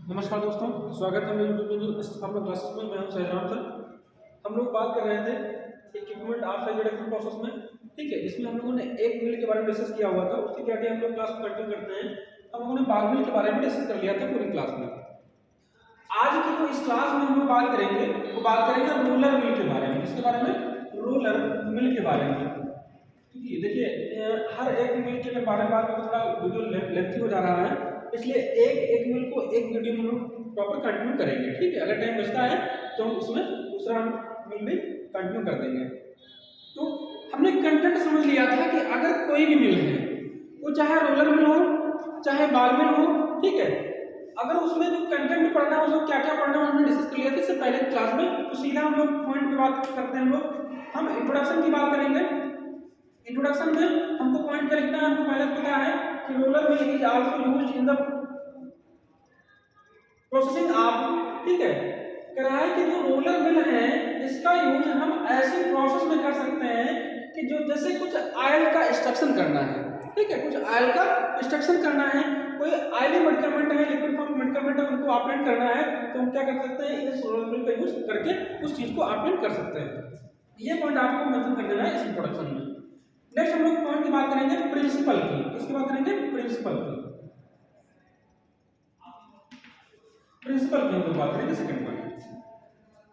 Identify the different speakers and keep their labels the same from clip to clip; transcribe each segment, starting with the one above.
Speaker 1: नमस्कार दोस्तों, स्वागत है मेरे यूट्यूब चैनल स्थापना क्लासेस में। मैं हूं सहजराम सर। हम लोग बात कर रहे थे इक्विपमेंट आफ्टर इंट्रोडक्शन प्रोसेस में। ठीक है, इसमें हम लोगों ने एक मिल के बारे में डिस्कस किया हुआ था। उसके क्या हम लोग क्लास को कंटिन्यू करते हैं। हम लोगों ने बाल मिल के बारे में डिस्कस कर लिया था पूरी क्लास में। आज की जो इस क्लास में हम लोग बात करेंगे वो बात करेंगे रोलर मिल के बारे में। इसके बारे में, रोलर मिल के बारे में। क्योंकि देखिए हर एक मिल के बारे में बात करें तो थोड़ा वीडियो लेंथी हो जा रहा है, इसलिए एक मिल को एक वीडियो में हम प्रॉपर कंटिन्यू करेंगे। ठीक है, अगर टाइम बचता है तो हम उसमें दूसरा मिल भी कंटिन्यू कर देंगे। तो हमने कंटेंट समझ लिया था कि अगर कोई भी मिल है, वो चाहे रोलर मिल हो चाहे बाल मिल हो, ठीक है, अगर उसमें जो कंटेंट पढ़ना है उसको क्या क्या पढ़ना है हमने डिस्कस कर लिया था इससे पहले क्लास में। तो सीधा हम लोग पॉइंट पे बात करते हैं। हम इंट्रोडक्शन की बात करेंगे। इंट्रोडक्शन में हमको पॉइंट क्या लिखना है, हमको पहले पता है कि roller mill is also used in the processing of, ठीक है, कह रहा है कि जो रोलर मिल है इसका यूज हम ऐसे प्रोसेस में कर सकते हैं कि जो जैसे कुछ ऑयल का एक्सट्रैक्शन करना है। ठीक है, कुछ ऑयल का एक्सट्रैक्शन करना है, कोई ऑयली मेडिकमेंट है, लिक्विड फॉर्म मेडिकमेंट है, उनको ऑपरेट करना है, तो हम क्या कर सकते हैं, इस रोलर मिल का यूज करके उस चीज को ऑपरेट कर सकते हैं। ये पॉइंट आपको मेंशन कर देना है इस इंट्रोडक्शन में। नेक्स्ट हम लोग पॉइंट की बात करेंगे प्रिंसिपल की। किसकी बात करेंगे? प्रिंसिपल की। प्रिंसिपल की हम लोग बात करेंगे सेकंड पॉइंट।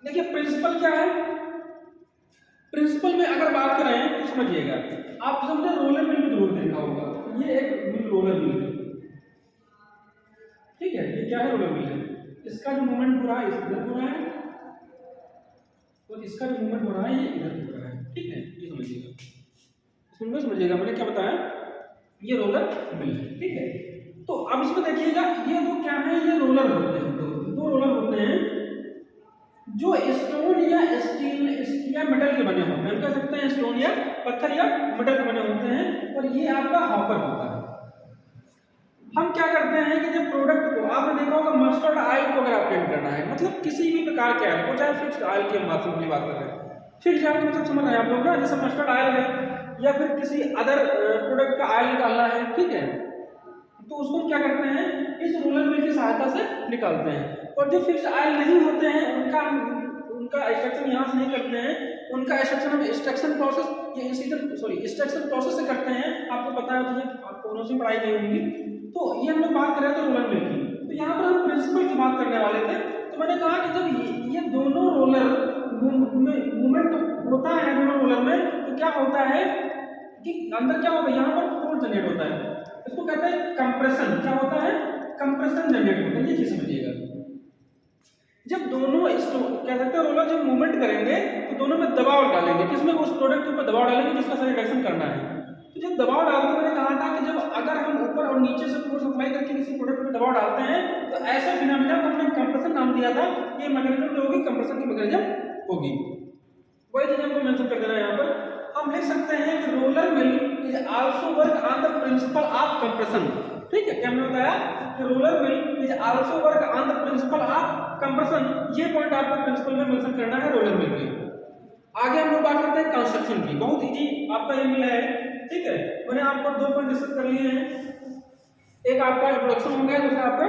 Speaker 1: देखिए प्रिंसिपल क्या है। प्रिंसिपल में अगर बात करें तो समझिएगा, आप सबने रोलर मिल में जरूर देखा होगा। ये एक मिल रोलर मिल है, ठीक है, ये क्या है, रोलर मिल है। इसका जो मूवमेंट हो रहा है इधर हो रहा है और इसका जो मूवमेंट हो रहा है ये इधर हो रहा है। ठीक है, ये समझिएगा, इसमें समझिएगा मैंने क्या बताया, ये रोलर मिल है। ठीक है, तो अब इसमें देखिएगा ये वो क्या है, ये रोलर होते हैं, दो रोलर होते हैं जो स्टोन या स्टील या मेटल के बने होते हैं। हम कह सकते हैं स्टोन या पत्थर या मेटल के बने होते हैं, और ये आपका हॉपर होता है। हम क्या करते हैं कि जब प्रोडक्ट को, आपने देखा होगा मस्टर्ड ऑयल को अगर आप पेंट करना है, मतलब किसी भी प्रकार के ऑयल को, चाहे फिक्स्ड ऑयल की हम बात कर रहे हैं, फिक्स्ड ऑयल मतलब समझ रहे हैं आप लोग ना, जैसे मस्टर्ड ऑयल है या फिर किसी अदर प्रोडक्ट का ऑयल निकालना है, ठीक है, तो उसको क्या करते हैं, इस रोलर मिल की सहायता से निकालते हैं। और जो फिक्स्ड ऑयल नहीं होते हैं उनका एक्सट्रैक्शन यहाँ से नहीं करते हैं, उनका एक्सट्रैक्शन हम एक्सट्रैक्शन प्रोसेस या एक्सट्रैक्शन प्रोसेस से करते हैं। आपको पता है, तुझे आपको कौन सी पढ़ाई नहीं होंगी। तो ये हम लोग बात कर रहे थे रोलर मिल की, तो यहाँ पर हम प्रिंसिपल की बात करने वाले थे। तो मैंने कहा कि जब ये दोनों रोलर मूवमेंट होता है दोनों रोलर में, तो क्या होता है कि अंदर क्या होता है, यहाँ पर फोर्स जनरेट होता है, इसको कहते हैं कंप्रेशन। क्या होता है? कंप्रेशन जनरेट होता है। ये चीज समझिएगा, जब दोनों इसको क्या सकते हैं, रोलर जब मूवमेंट करेंगे तो दोनों में दबाव डालेंगे, किसमें, उस प्रोडक्ट के ऊपर दबाव डालेंगे जिसका सर रिडक्शन करना है। तो जब दबाव डालते, मैंने कहा था कि जब अगर हम ऊपर और नीचे से फोर्स अप्लाई करके किसी प्रोडक्ट पे दबाव डालते हैं तो ऐसे फिनोमेना को हमने कंप्रेशन नाम दिया था। ये मैकेनिज्म जो होगी कंप्रेशन की मैकेनिज्म होगी। वही चीज हमको मेंशन कर देना है। यहाँ पर हम लिख सकते हैं कि roller mill is also work on the principle of compression. ठीक है, क्या हमने बताया कि roller mill is also work on the principle of compression. ये पॉइंट आपको प्रिंसिपल में मेंशन करना है रोलर मिल के। आगे हम लोग बात करते हैं कंस्ट्रक्शन की। बहुत इजी आपका ये मिल है, ठीक है, मैंने आपको दो पॉइंट डिस्कस कर लिए हैं, एक आपका इंट्रोडक्शन हो गया, दूसरा आपका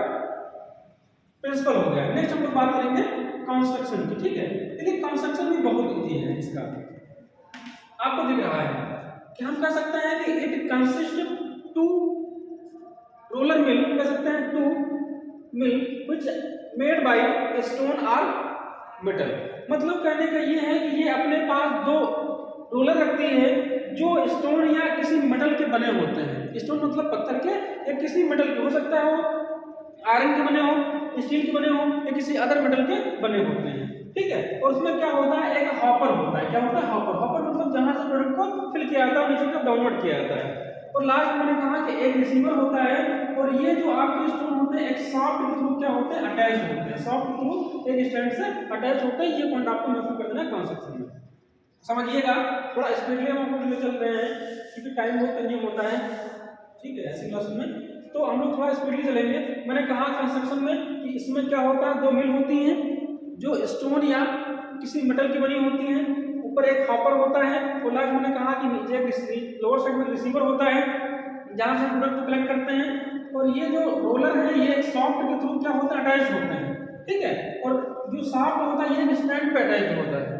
Speaker 1: प्रिंसिपल हो गया। नेक्स्ट हम लोग बात करेंगे कंस्ट्रक्शन की। ठीक है, लेकिन कंस्ट्रक्शन भी बहुत इजी है। इसका आपको दिख रहा है कि हम कह सकते हैं कि it consist two roller mill, कह सकते हैं two mill which made by stone और मेटल। मतलब कहने का ये है कि ये अपने पास दो रोलर रखती है जो स्टोन या किसी मेटल के बने होते हैं। स्टोन मतलब पत्थर के या किसी मेटल के, हो सकता है वो आयरन के बने हो, स्टील के बने हो या किसी अदर मेटल के बने होते हैं। ठीक है, और उसमें क्या होता है, एक हॉपर होता है। क्या होता है? हॉपर। हॉपर मतलब जहां से प्रोडक्ट को फिल किया जाता है, नीचे तक डाउनलोड किया जाता है। और लास्ट मैंने कहा कि एक रिसीवर होता है, और ये जो आपके स्टोन होते हैं एक सॉफ्ट के थ्रू क्या होते हैं, अटैच होते हैं। सॉफ्ट के थ्रू एक स्टैंड से अटैच होते हैं। ये पॉइंट आपको मेंशन कर देना है कंसेप्शन में। समझिएगा, थोड़ा स्पीडली हम आपको ले चल रहे हैं क्योंकि टाइम बहुत कंज्यूम होता है। ठीक है, ऐसी क्लास में तो हम लोग थोड़ा स्पीडली चलेंगे। मैंने कहा कंस्ट्रक्शन में कि इसमें क्या होता है, दो मिल होती हैं जो स्टोन या किसी मेटल की बनी होती हैं। ऊपर एक हॉपर होता है, और लास्ट मैंने कहा कि नीचे एक लोअर साइड में रिसीवर होता है जहां से प्रोडक्ट को कलेक्ट करते हैं। और ये जो रोलर है ये एक सॉफ्ट के थ्रू क्या क्या होता है, अटैच होते हैं, ठीक है। और जो शाफ्ट होता है ये स्टैंड पे अटैच होता है।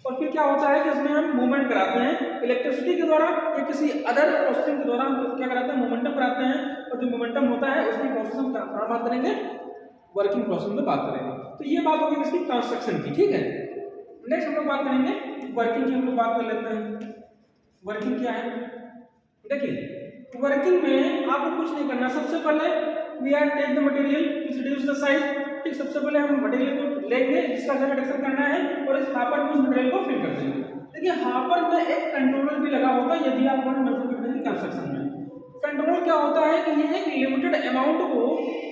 Speaker 1: और फिर क्या होता है कि इसमें हम मूवमेंट कराते हैं इलेक्ट्रिसिटी के द्वारा या किसी अदर प्रोसेसिंग के द्वारा हम क्या कराते हैं, मोमेंटम कराते हैं। और जो मोमेंटम होता है उसकी प्रोसेस हम कहाँ बात करेंगे, वर्किंग प्रोसेस में बात करेंगे। तो ये बात होगी इसकी कंस्ट्रक्शन की, ठीक है। नेक्स्ट हम लोग बात करेंगे वर्किंग की, हम लोग बात कर लेते हैं। वर्किंग क्या है, देखिए वर्किंग में आपको कुछ नहीं करना। सबसे पहले we are take the material which reduce the size, ठीक। सबसे पहले हम मटेरियल को लेंगे जिसका साइज रिडक्शन करना है और इस हापर में उस मटेरियल को फिल कर देंगे। देखिए हापर में एक कंट्रोलर भी लगा होता है, यदि आप मेंशन कर देंगे कंस्ट्रक्शन में। कंट्रोलर क्या होता है कि ये एक लिमिटेड अमाउंट को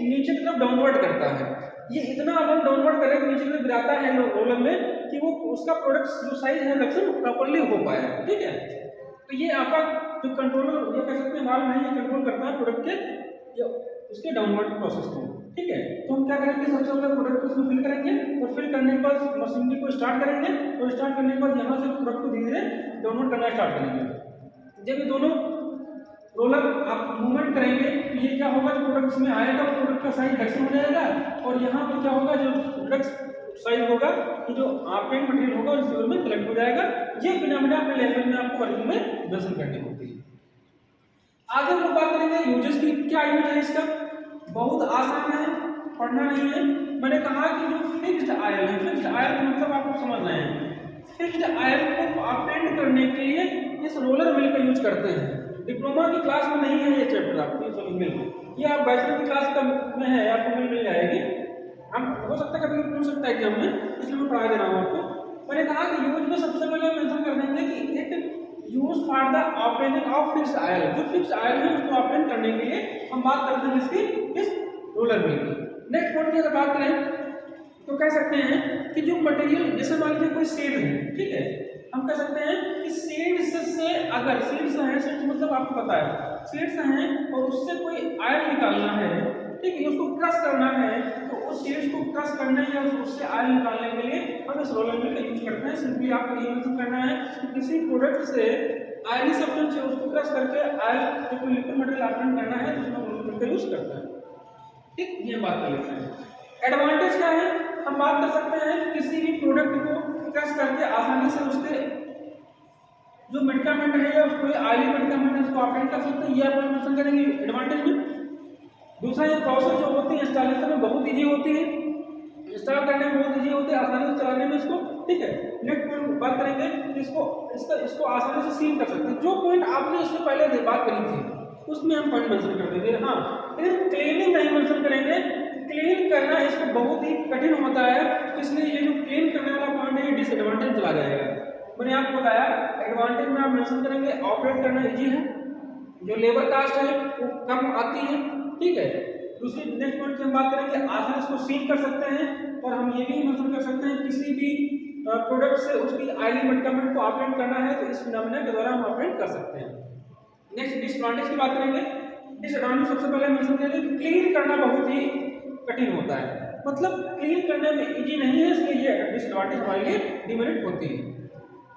Speaker 1: नीचे की तरफ डाउनवर्ड करता है। ये इतना अमाउंट डाउनवर्ड करेगा, नीचे की तरफ गिराता है रोलर में कि वो उसका प्रोडक्ट जो साइज है रिडक्शन प्रॉपर्ली हो पाए, ठीक है। तो ये आपका जो कंट्रोलर ये कह सकते हैं वाल्व है, ये कंट्रोल करता है प्रोडक्ट के उसके डाउनवर्ड प्रोसेस को, ठीक है। तो हम क्या करेंगे, सबसे पहले प्रोडक्ट को इसमें फिल करेंगे और फिल करने के बाद मशीनरी को स्टार्ट करेंगे और स्टार्ट करने के बाद यहाँ से प्रोडक्ट को धीरे धीरे डाउनवर्ड करना स्टार्ट करेंगे। जब ये दोनों रोलर आप मूवमेंट करेंगे तो ये क्या होगा, जो प्रोडक्ट इसमें आएगा प्रोडक्ट का साइज रिडक्शन हो जाएगा और यहाँ पर क्या होगा, जो प्रोडक्ट साइज होगा कि जो आपका मटेरियल होगा उस लेवल में कलेक्ट हो जाएगा। ये फिनोमेना अपने लेवल में आपको वर्किंग में मेंशन करनी होती है। आगे हम लोग बात करेंगे यूजेस की। क्या यूज है इसका, बहुत आसान है, पढ़ना नहीं है। मैंने कहा कि जो फिक्स्ड आयल है, फिक्स्ड आयल का मतलब आपको समझ रहे हैं। फिक्स्ड आयल को ऑपरेट करने के लिए इस रोलर मिल का यूज करते हैं। डिप्लोमा की क्लास में नहीं है ये चैप्टर, आपको मिल ये आप बैचलर की क्लास का में है, आपको मिल जाएगी। हम हो सकता है कभी पूछ सकता है एग्जाम में, इसलिए मैं पढ़ा दे रहा हूँ आपको। मैंने कहा कि यूज में सबसे पहले मेंशन कर देंगे कि it use for the operating of fixed oil. जो फिक्स्ड आयल है उसको ऑपरेट करने के लिए हम बात करते हैं इसकी इस रोलर मिल की। नेक्स्ट पॉइंट की अगर बात करें तो कह सकते हैं कि जो मटेरियल, जैसे मान लीजिए कोई सीड है, ठीक है, हम कह सकते हैं कि सीड्स से अगर सीड्स हैं, सीड्स मतलब आपको पता है सीड्स हैं और उससे कोई आयल निकालना है, ठीक है, उसको क्रश करना है, तो उस सीड्स को क्रश करने या उससे आयल निकालने के लिए हम इस रोलर मिल का यूज करते हैं। सिंपली आपको ये मेंशन करना है कि किसी प्रोडक्ट से आयली सब्सटेंस है उसको क्रश करके आयल या कोई लिक्विड मटेरियल ऑपरेट करना है तो उसमें रोलर मिल का यूज करते हैं, ठीक। ये बात कर लेते हैं। एडवांटेज क्या है, हम बात कर सकते हैं किसी भी प्रोडक्ट को क्रश करके आसानी से उसके जो मेडिकामेंट है या कोई ऑयली मेडिकामेंट है उसको ऑपरेट कर सकते हैं, ये आप मेंशन करेंगे एडवांटेज में। दूसरा ये प्रोसेस जो होती है इंस्टॉलेशन में बहुत ईजी होती है, इंस्टॉल करने में बहुत ईजी होती है, आसानी से चलाने में इसको, ठीक है। नेक्स्ट पॉइंट बात करेंगे इसको आसानी से सील कर सकते हैं। जो पॉइंट आपने इससे पहले बात करी थी उसमें हम पॉइंट मेंशन कर देंगे। हाँ, लेकिन क्लीनिंग नहीं मेंशन करेंगे। क्लीन करना इसको बहुत ही कठिन होता है, इसलिए ये जो क्लीन करने वाला पॉइंट है ये डिसएडवांटेज चला जाएगा। मैंने आपको बताया एडवांटेज में आप मेंशन करेंगे ऑपरेट करना इजी है, जो लेबर कास्ट है वो कम आती है, ठीक है। दूसरी नेक्स्ट पॉइंट की हम बात करेंगे आसानी इसको सील कर सकते हैं और हम ये भी मेंशन कर सकते हैं किसी भी प्रोडक्ट से उसकी आयली मेडिकामेंट को ऑपरेट करना है तो इस फिनोमेना के द्वारा हम ऑपरेट कर सकते हैं। नेक्स्ट डिसएडवांटेज की बात करेंगे। डिसएडवांटेज सबसे पहले मेंशन करेंगे क्लीन करना बहुत ही कठिन होता है, मतलब क्लीन करने में इजी नहीं है, इसलिए ये डिसएडवांटेज हमारे लिए डिमेरिट होती है।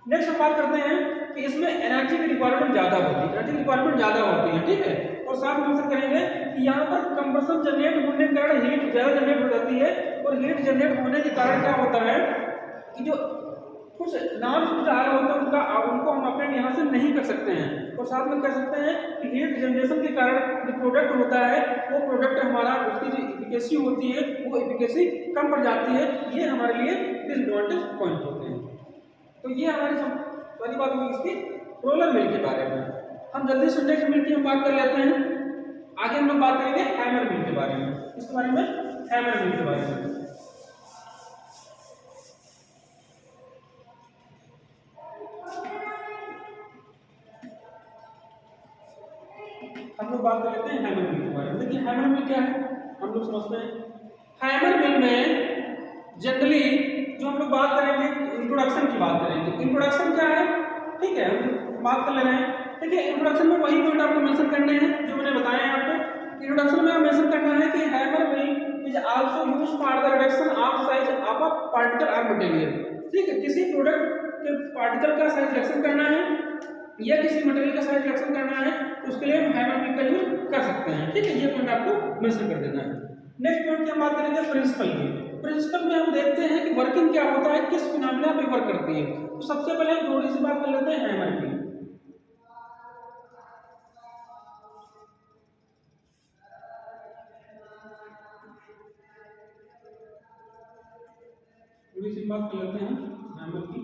Speaker 1: नेक्स्ट हम बात करते हैं कि इसमें एनर्जी की रिक्वायरमेंट ज़्यादा होती है, एनर्जी रिक्वायरमेंट ज़्यादा होती है, ठीक है। और साथ में मेंशन करेंगे कि यहाँ पर कंप्रेशन जनरेट होने के कारण हीट ज़्यादा जनरेट हो जाती है और हीट जनरेट होने के कारण क्या होता है कि जो कुछ नॉन फिक्स्ड आयल होते हैं उनको हम अपने यहाँ से नहीं कर सकते हैं। और साथ में कह सकते हैं कि हीट जनरेशन के कारण जो प्रोडक्ट होता है वो प्रोडक्ट हमारा उसकी जो इफिकेसी होती है वो इफिकेसी कम पड़ जाती है, ये हमारे लिए डिसएडवांटेज पॉइंट होते हैं। तो ये हमारी सारी बात होगी इसकी रोलर मिल के बारे में। हम जल्दी से नेक्स्ट मिल की हम बात कर लेते हैं। आगे हम लोग बात करेंगे हैमर मिल के बारे में, इसके बारे में हैमर मिल के बारे में। हम लोग बात कर लेते हैं हैमर मिल के बारे में। देखिए हैमर मिल क्या है हम लोग समझते हैं। हैमर मिल में जनरली जो हम लोग बात करेंगे इंट्रोडक्शन की बात करेंगे। इंट्रोडक्शन क्या है, ठीक है, हम बात कर ले रहे हैं। देखिए इंट्रोडक्शन में वही पॉइंट आपको मेंशन करने हैं जो मैंने बताया है आपको। इंट्रोडक्शन में आप मेंशन करना है कि hammer mill is also used for the reduction of size of a particle और मटेरियल, ठीक है। किसी प्रोडक्ट के पार्टिकल का साइज रिडक्शन करना है या किसी मटेरियल का साइज रिडक्शन करना है तो उसके लिए हम हैमर मिल का यूज कर सकते हैं, ठीक है। ये पॉइंट आपको मेंशन कर देना है। नेक्स्ट पॉइंट की हम बात करेंगे प्रिंसिपल की। प्रिंसिपल में हम देखते हैं कि वर्किंग क्या होता है, किस फिनोमेना पे वर्क करती है। तो सबसे पहले हम थोड़ी सी बात कर लेते हैं हैमर की। थोड़ी सी बात कर लेते हैं हैमर की।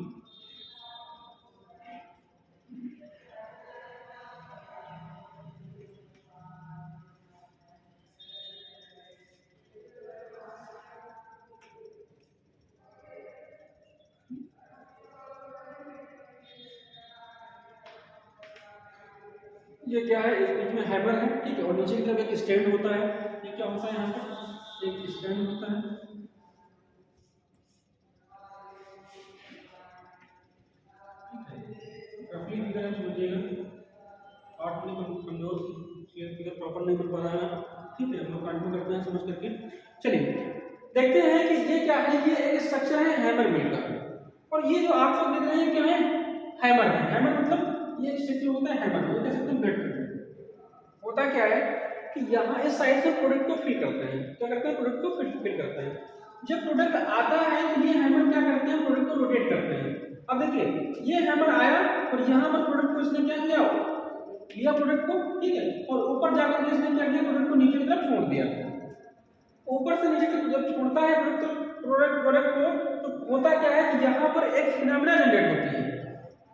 Speaker 1: ये क्या है, एक बीच में हैमर है, ठीक है, और नीचे की तरफ एक स्टैंड होता है। ये क्या होता है, यहाँ पर एक स्टैंड होता है, रफली फिगर है, समझिएगा। आर्ट में कमजोर, फिगर प्रॉपर नहीं बन पा रहा है, ठीक है, हम लोग कंटिन्यू करते हैं समझ करके। चलिए देखते हैं कि ये क्या है। ये एक स्ट्रक्चर है हैमर मिल का, और ये जो आप सब देख रहे हैं क्या है, हैमर है। हैमर मतलब ये स्ट्रक्चर होता है हैमर, ये कह सकते हैं ब्लड। होता क्या है कि यहाँ इस साइड से प्रोडक्ट को फिल करते हैं। क्या करते हैं, प्रोडक्ट को फिल करते हैं। जब प्रोडक्ट आता है तो ये हैमर क्या करते हैं, प्रोडक्ट को रोटेट करते हैं। अब देखिए ये हैमर आया और यहाँ पर प्रोडक्ट को इसने क्या किया, लिया प्रोडक्ट को, ठीक है, और ऊपर जाकर के इसने क्या किया, प्रोडक्ट को नीचे की तरफ छोड़ दिया। ऊपर से नीचे की जब छोड़ता है प्रोडक्ट को, तो होता क्या है कि यहाँ पर एक फिनोमेना जनरेट होती है,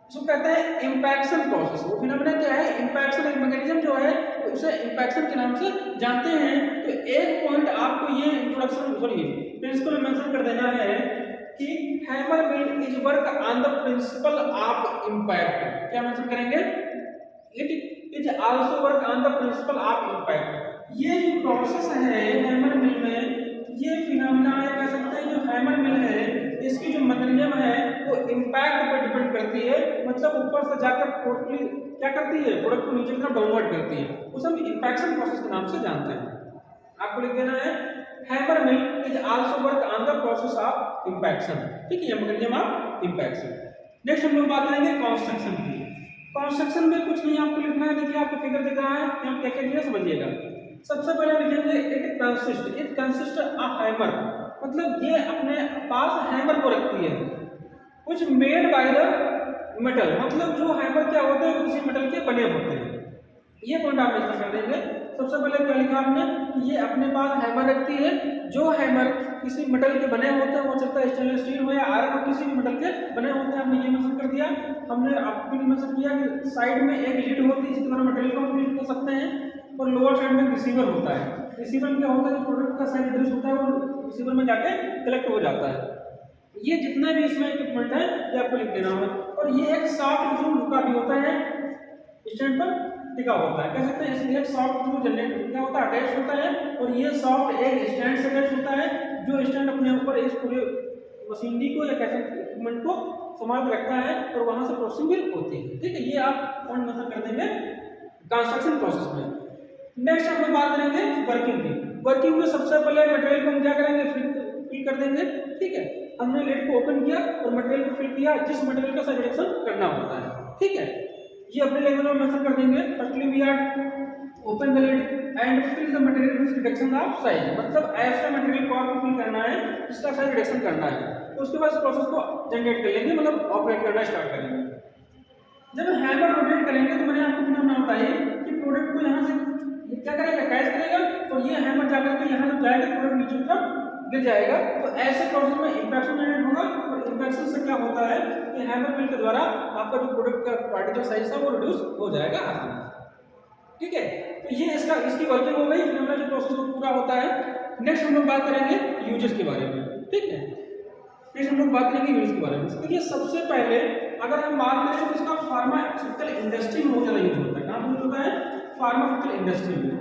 Speaker 1: इसको कहते हैं इंपैक्शन प्रोसेस। वो फिनोमेना क्या है, इंपैक्शन एक मैकेनिज्म जो है, उसे इंपैक्शन के नाम से जानते हैं। तो एक पॉइंट आपको ये इंट्रोडक्शन सॉरी प्रिंसिपल मेंशन कर देना है कि hammer mill is work on the principle of impact. क्या मेंशन करेंगे, it is also work on the principle of impact. ये जो प्रोसेस है हैमर मिल में, ये फिनोमेना कह सकते हैं, जो हैमर मिल है इसकी जो मैकेनिज्म है वो इंपैक्ट पर डिपेंड करती है। मतलब ऊपर से जाकर टोटली क्या करती है, प्रोडक्ट को नीचे की तरफ डाउनवर्ड करती है, उसे हम इंपैक्शन प्रोसेस के नाम से जानते हैं। आपको लिख देना है hammer mill is also work on the process of impaction, ठीक है, मैकेनिज्म ऑफ इंपैक्शन। नेक्स्ट हम लोग बात करेंगे कंस्ट्रक्शन की। कंस्ट्रक्शन में कुछ नहीं आपको लिखना है, देखिए आपको फिगर दिख रहा है, यहाँ क्या क्या दिया समझिएगा। सबसे पहले लिखेंगे इट कंसिस्ट ऑफ हैमर, मतलब ये अपने पास हैमर को रखती है, कुछ मेड बाय द मेटल, मतलब जो हैमर क्या होते हैं किसी मेटल के बने होते हैं। ये पॉइंट आप मेंशन कर देंगे। सबसे पहले क्या लिखा आपने कि ये अपने पास हैमर रखती है, जो हैमर किसी मेटल के बने होते हैं, वो चाहे स्टेनलेस स्टील हो या आयरन हो, किसी भी मेटल के बने होते हैं। हमने ये मेंशन कर दिया। हमने आपको मेंशन किया कि साइड में एक लीड होती है, इसी तरह मटेरियल को हम फील कर सकते हैं, और लोअर साइड में रिसीवर होता है। रिसीवर में क्या होता है, प्रोडक्ट का साइड एड्रेस होता है, वो रिसीवर में जाके कलेक्ट हो जाता है। ये जितने भी इसमें इक्विपमेंट है ये आपको लिख देना है। और ये एक सॉफ्ट ग्लू का भी होता है, स्टैंड पर टिका होता है, कह सकते हैं इसमें एक सॉफ्ट ग्लू जनरेट क्या होता है, अटैच होता है, और ये सॉफ्ट एक स्टैंड से अटैच होता है, जो स्टैंड अपने ऊपर इस पूरे मशीनरी को या कैसे इक्विपमेंट को संभाल रखता है, और वहां से प्रोसेसिंग भी होती है, ठीक है। ये आप पॉइंट मेंशन कर देंगे कंस्ट्रक्शन प्रोसेस में। नेक्स्ट हम लोग बात करेंगे वर्किंग की। वर्किंग में सबसे पहले मटेरियल को हम क्या करेंगे, फिल कर देंगे, ठीक है। हमने लेड को ओपन किया और मटेरियल को फिल किया, जिस मटेरियल का सिलेक्शन करना होता है, ठीक है। ये अपने लेवल में मेंशन कर देंगे। Firstly we are open the lid and fill the material with reduction of size, मतलब ऐसा मटेरियल को आपको फिल करना है जिसका साइज रिडक्शन करना है। उसके बाद प्रोसेस को जनरेट कर लेंगे, मतलब ऑपरेट करना स्टार्ट करेंगे। जब हैमर रोटेट करेंगे तो मैंने आपको फिनोमेना बताया कि प्रोडक्ट को यहाँ से ये क्या करेगा, कैच करेगा, और ये हैमर जाकर के यहाँ जब जाएगा प्रोडक्ट नीचे की तरफ गिर जाएगा। तो ऐसे प्रोसेस में इंपैक्शन जनरेट होगा, और इंपैक्शन से क्या होता है कि हैमर मिल के द्वारा आपका जो प्रोडक्ट का पार्टिकल साइज था वो रिड्यूस हो जाएगा आसानी से, ठीक है। तो ये इसकी वर्किंग हो गई, फिनोमेना जो प्रोसेस पूरा होता है। नेक्स्ट हम लोग बात करेंगे यूजेस के बारे में, ठीक है। नेक्स्ट हम लोग बात करेंगे यूजेस के बारे में। देखिए सबसे पहले अगर हम बात करें तो इसका फार्मास्यूटिकल इंडस्ट्री में बहुत ज़्यादा यूज होता है। कहाँ यूज होता है, फार्मास्यूटिकल इंडस्ट्री में।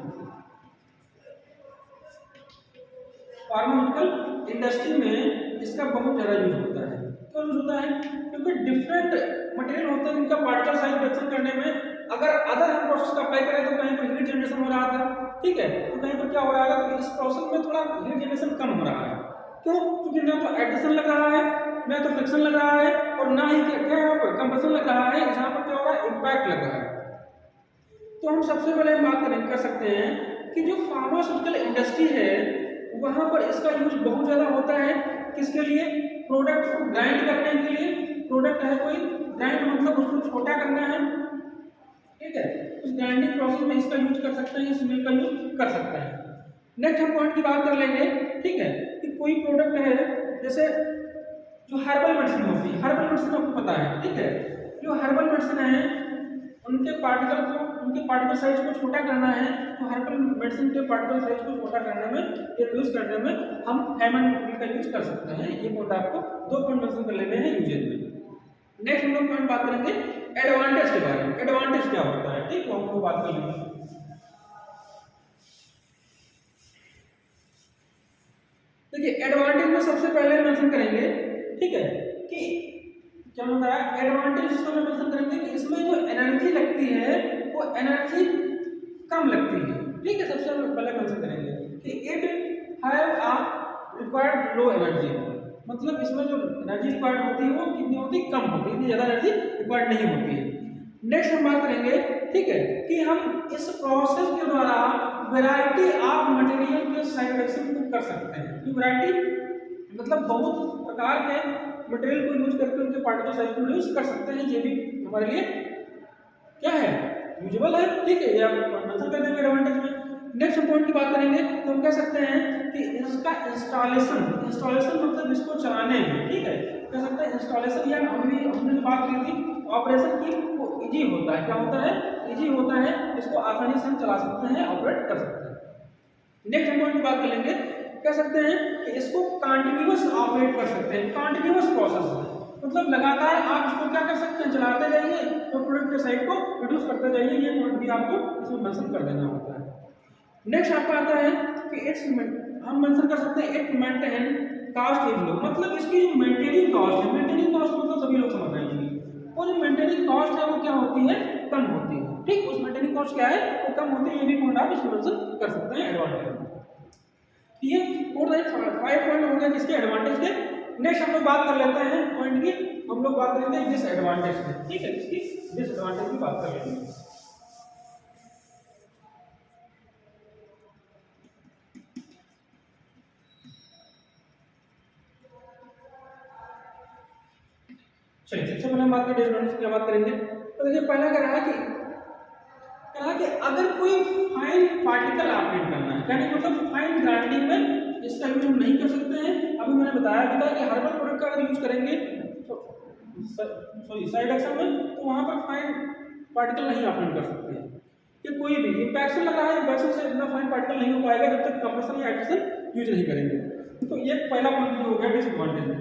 Speaker 1: फार्मास्यूटिकल इंडस्ट्री में इसका बहुत ज़्यादा यूज होता है। क्यों यूज होता है, क्योंकि डिफरेंट मटेरियल होते हैं जिनका पार्टिकल साइज रिडक्शन करने में अगर अदर हम प्रोसेस का अप्लाई करें तो कहीं पर हीट जनरेशन हो रहा था, ठीक है, तो कहीं पर क्या हो रहा है, तो इस प्रोसेस में थोड़ा हीट जनरेशन कम हो रहा है। क्यों, क्योंकि ना तो एडिशन लग रहा है, ना तो फ्रिक्शन लग रहा है, और ना ही क्या यहाँ पर कंप्रेशन लग रहा है, जहाँ पर क्या हो रहा है, इम्पैक्ट लग रहा है। तो हम सबसे पहले बात कर सकते हैं कि जो फार्मास्यूटिकल इंडस्ट्री है वहाँ पर इसका यूज बहुत ज़्यादा होता है। किसके लिए? प्रोडक्ट को ग्राइंड करने के लिए। प्रोडक्ट है कोई, ग्राइंड मतलब उसको छोटा करना है, ठीक है, उस ग्राइंडिंग प्रोसेस में इसका यूज कर सकते हैं, इस मिल का यूज कर सकते हैं। नेक्स्ट हम पॉइंट की बात कर लेंगे, ठीक है, कि कोई प्रोडक्ट है जैसे जो हर्बल मेडिसिन होती है, हर्बल मेडिसिन आपको पता है, ठीक है, जो हर्बल मेडिसिन है उनके पार्टिकल साइज को छोटा करना है, तो हर्बल मेडिसिन के पार्टिकल साइज को छोटा करने में, रिड्यूस करने में हम हैमर मिल का यूज कर सकते हैं। ये पॉइंट आपको 2 पॉइंट मेंशन कर लेने हैं यूजेज में। नेक्स्ट हम लोग पॉइंट बात करेंगे एडवांटेज के बारे में। एडवांटेज क्या होता है, ठीक, हम लोग बात कर लेंगे। देखिए एडवांटेज में सबसे पहले मेंशन करेंगे, ठीक है, कि क्या होता है एडवांटेज, इसको हम मेंशन करेंगे कि इसमें जो एनर्जी लगती है वो एनर्जी कम लगती है, ठीक है। सबसे पहले मेंशन करेंगे कि it have a required low energy, मतलब इसमें जो एनर्जी रिक्वायर्ड होती है वो कितनी होती है, कम होती है, इतनी ज़्यादा एनर्जी रिक्वायर्ड नहीं होती है। नेक्स्ट हम बात करेंगे, ठीक है, कि हम इस प्रोसेस के द्वारा वैरायटी ऑफ मटेरियल के साइड रिएक्शन को कर सकते हैं। ये वैरायटी मतलब बहुत प्रकार के मटेरियल को यूज करके उनके पार्टिकल साइज को यूज कर सकते हैं। ये भी हमारे लिए क्या है, यूजेबल है, ठीक है, ये आप मेंशन कर देंगे एडवांटेज में। नेक्स्ट पॉइंट की बात करेंगे तो हम कह सकते हैं कि इसका इंस्टॉलेशन मतलब इसको चलाने में, ठीक है, कह सकते हैं इंस्टॉलेशन या हमने जो बात की थी ऑपरेशन की, वो इजी होता है। क्या होता है, इजी होता है, इसको आसानी से हम चला सकते हैं, ऑपरेट कर सकते हैं। नेक्स्ट पॉइंट की बात कर लेंगे, कह सकते हैं कि इसको कंटिन्यूअस ऑपरेट कर सकते हैं। कंटिन्यूअस प्रोसेस है, मतलब लगातार आप इसको क्या कर सकते हैं, चलाते जाइए तो प्रोडक्ट के साइज को रिड्यूस करते जाइए। ये पॉइंट भी आपको इसमें मेंशन कर देना होता है। नेक्स्ट आपका आता है कि हम मेंशन कर सकते हैं it maintain cost is low, मतलब इसकी जो मेंटेनिंग कॉस्ट है, मेंटेनिंग कॉस्ट मतलब सभी लोग समझ रहे हैं, वो जो मेंटेनिंग कॉस्ट है वो क्या होती है, कम होती है, ठीक। उस मेंटेनिंग कॉस्ट क्या है, वो कम होती है। ये भी पॉइंट आप इसमें मेंशन कर सकते हैं एडवांटेज। ये 5 पॉइंट हो गए किसके, एडवांटेज के। नेक्स्ट हम लोग बात कर लेते हैं पॉइंट की, हम लोग बात करेंगे डिसएडवांटेज की, ठीक है, इसकी डिसएडवांटेज की बात कर लेंगे। चलिए सबसे पहले हम बात करें डिसएडवांटेज की बात करेंगे। तो देखिए पहला कह रहा है कि अगर कोई फाइन पार्टिकल ऑपरेट करना है, यानी मतलब फाइन ग्राइंडिंग में इसका यूज हम नहीं कर सकते हैं। अभी मैंने बताया भी था कि हर्बल प्रोडक्ट का अगर यूज करेंगे सॉरी साइड एक्शन में, तो वहां पर फाइन पार्टिकल नहीं ऑपरेट कर सकते हैं। कि कोई भी इंपैक्शन लग रहा है, इंपैक्शन से इतना फाइन पार्टिकल नहीं हो पाएगा जब तक कंप्रेशन या एडिशन यूज नहीं करेंगे। तो ये पहला पॉइंट हो गया डिसएडवांटेज में।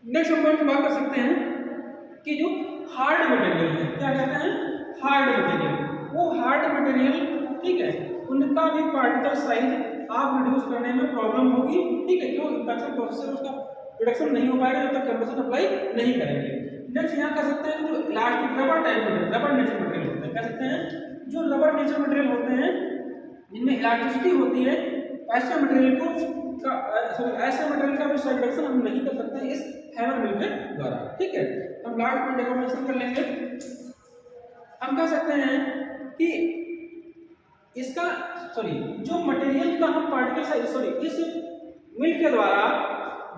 Speaker 1: नेक्स्ट हम पॉइंट की बात कर सकते हैं कि जो हार्ड मटेरियल है, क्या कहते हैं, हार्ड मटेरियल, वो हार्ड मटेरियल, ठीक है, उनका भी पार्टिकल साइज आप रिड्यूस करने में प्रॉब्लम होगी, ठीक है, क्यों, इंपैक्शन प्रोसेस से उसका रिडक्शन नहीं हो पाएगा जब तक कंप्रेशन अप्लाई नहीं करेंगे। नेक्स्ट यहाँ कह सकते हैं जो elastic rubber type material, rubber nature material होते हैं, कह सकते हैं जो रबर नेचर मटेरियल होते हैं जिनमें इलास्टिसिटी होती है, ऐसे मटेरियल को ऐसे मटेरियल का भी साइड रिडक्शन हम नहीं कर सकते इस हैमर मिल के द्वारा, ठीक है। हम लास्ट पॉइंट डेफिनेशन कर लेंगे। हम कह सकते हैं कि इसका जो मटेरियल का हम पार्टिकल साइज इस मिल के द्वारा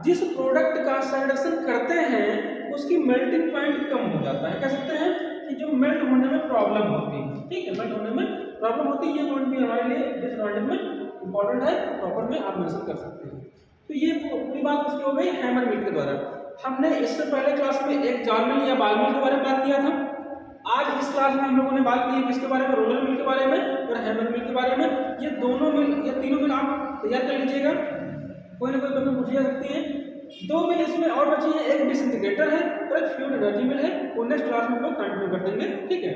Speaker 1: जिस प्रोडक्ट का रिडक्शन करते हैं उसकी मेल्टिंग पॉइंट कम हो जाता है। कह सकते हैं कि जो मेल्ट होने में प्रॉब्लम होती है, ठीक है, मेल्ट होने में प्रॉब्लम होती है। ये पॉइंट भी हमारे लिए डिसएडवांटेज में इंपॉर्टेंट है, प्रॉपर में आप मेंशन कर सकते हैं। तो ये पूरी बात उसकी हो गई हैमर मिल के द्वारा। हमने इससे पहले क्लास में एक जार मिल या बाल मिल के बारे में बात किया था। आज इस क्लास में हम लोगों ने बात की है किसके बारे में, रोलर मिल के बारे में और हैमर मिल के बारे में। ये दोनों मिल, ये तीनों मिल आप तैयार कर लीजिएगा, कोई ना कोई प्रॉब्लम पूछी जा सकती है। 2 मिल इसमें और बची है, एक डिसइंटीग्रेटर है और एक फ्लूइड एनर्जी मिल है। वो नेक्स्ट क्लास में हम लोग कंटिन्यू कर देंगे, ठीक है।